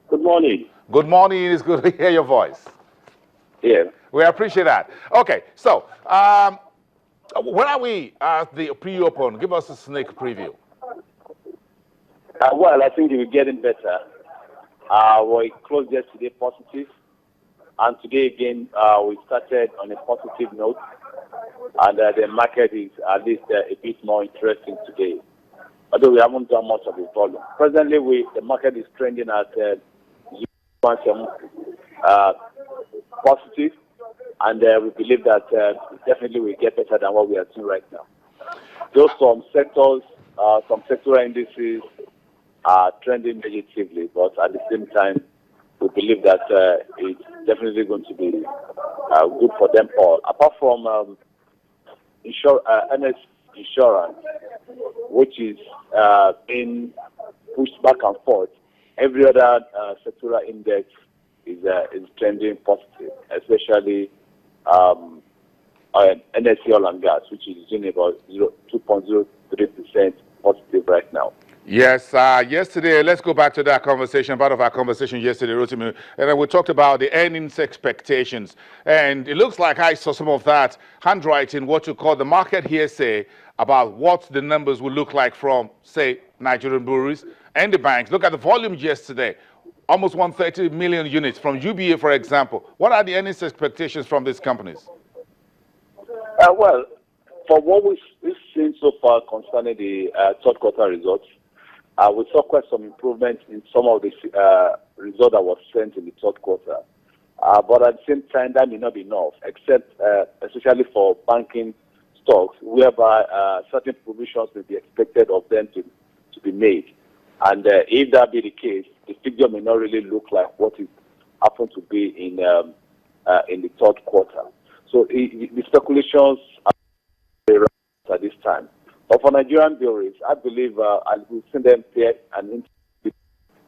Good morning. Good morning. It's good to hear your voice. Yeah. We appreciate that. Okay, so where are we at the pre-open? Give us a sneak preview. Well, I think it will getting better. We closed yesterday positive, and today again we started on a positive note, and the market is at least a bit more interesting today. Although we haven't done much of the volume. Presently, the market is trending at 0.7 positive, and we believe that definitely will get better than what we are seeing right now. Though some sectors, some sectoral indices are trending negatively, but at the same time, we believe that it's definitely going to be good for them all. Apart from NS Insurance, which is being pushed back and forth, every other sectoral index is trending positive, especially NSE Oil and Gas, which is doing about 2.03% positive right now. Yes, yesterday, let's go back to that conversation, part of our conversation yesterday, Rotimi, and then we talked about the earnings expectations. And it looks like I saw some of that handwriting, what you call the market hearsay, about what the numbers will look like from, say, Nigerian breweries and the banks. Look at the volume yesterday, almost 130 million units from UBA, for example. What are the earnings expectations from these companies? Well, for what we've seen so far concerning the third quarter results, we saw quite some improvement in some of the results that was sent in the third quarter. But at the same time, that may not be enough, except especially for banking stocks, whereby certain provisions may be expected of them to be made. And if that be the case, the figure may not really look like what it happened to be in the third quarter. So the speculations are very right at this time. But for Nigerian breweries, I believe we've seen them pay an interest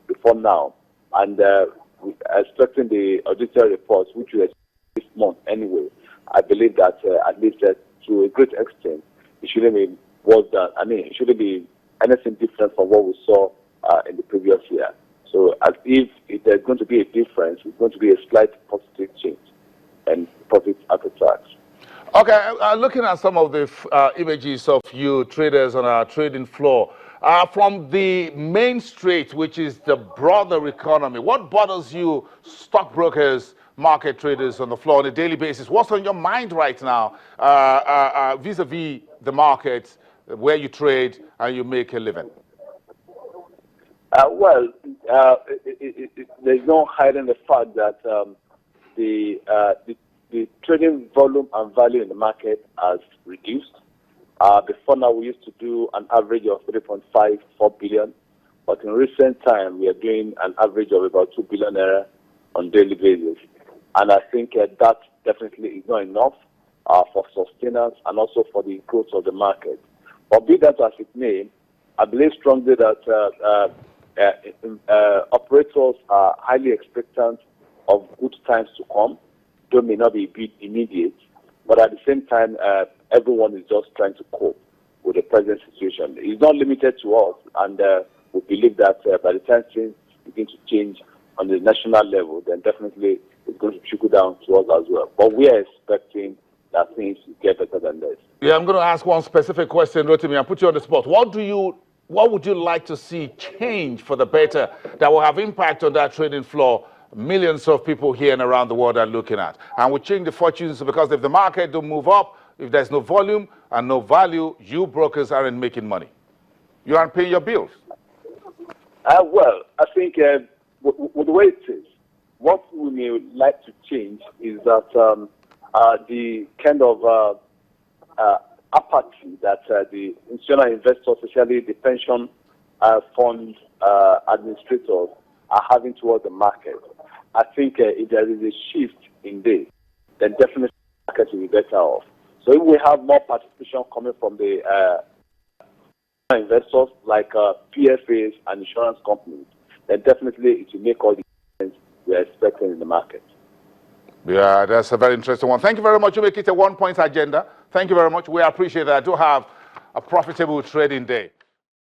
before now, and we're expecting the auditor reports, which we expect this month anyway. I believe that at least to a great extent, it shouldn't be worse than. I mean, it shouldn't be anything different from what we saw in the previous year. So, as if there's going to be a difference, it's going to be a slight positive change and profit after tax. Okay, looking at some of the images of you traders on our trading floor, from the main street, which is the broader economy, what bothers you, stockbrokers, market traders on the floor on a daily basis? What's on your mind right now vis-a-vis the market where you trade and you make a living? There's no hiding the fact that the trading volume and value in the market has reduced. Before now, we used to do an average of 3.54 billion, but in recent time, we are doing an average of about 2 billion naira on daily basis. And I think that definitely is not enough for sustenance and also for the growth of the market. But be that as it may, I believe strongly that operators are highly expectant of good times to come. They may not be immediate, but at the same time, everyone is just trying to cope with the present situation. It's not limited to us, and we believe that by the time things begin to change on the national level, then definitely it's going to trickle down to us as well. But we are expecting that things will get better than this. Yeah, I'm going to ask one specific question, Rotimi. I'll put you on the spot. What would you like to see change for the better that will have impact on that trading floor? Millions of people here and around the world are looking at. And we change the fortunes because if the market don't move up, if there's no volume and no value, you brokers aren't making money. You aren't paying your bills. Well, I think with the way it is, what we may like to change is that the kind of apathy that the institutional investors, especially the pension fund administrators, are having towards the market. I think if there is a shift in this, then definitely the market will be better off. So if we have more participation coming from the investors like PFAs and insurance companies, then definitely it will make all the difference we are expecting in the market. Yeah, that's a very interesting one. Thank you very much. You make it a one-point agenda. Thank you very much. We appreciate that. Do have a profitable trading day.